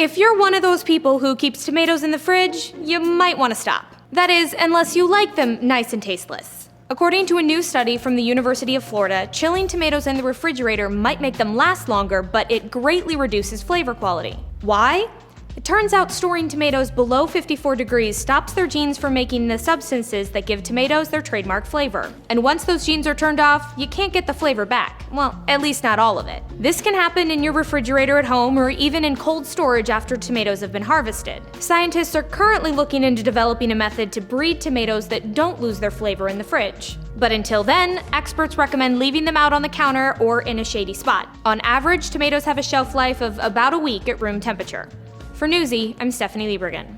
If you're one of those people who keeps tomatoes in the fridge, you might want to stop. That is, unless you like them nice and tasteless. According to a new study from the University of Florida, chilling tomatoes in the refrigerator might make them last longer, but it greatly reduces flavor quality. Why? It turns out storing tomatoes below 54 degrees stops their genes from making the substances that give tomatoes their trademark flavor. And once those genes are turned off, you can't get the flavor back. Well, at least not all of it. This can happen in your refrigerator at home or even in cold storage after tomatoes have been harvested. Scientists are currently looking into developing a method to breed tomatoes that don't lose their flavor in the fridge. But until then, experts recommend leaving them out on the counter or in a shady spot. On average, tomatoes have a shelf life of about a week at room temperature. For Newsy, I'm Stephanie Liebergen.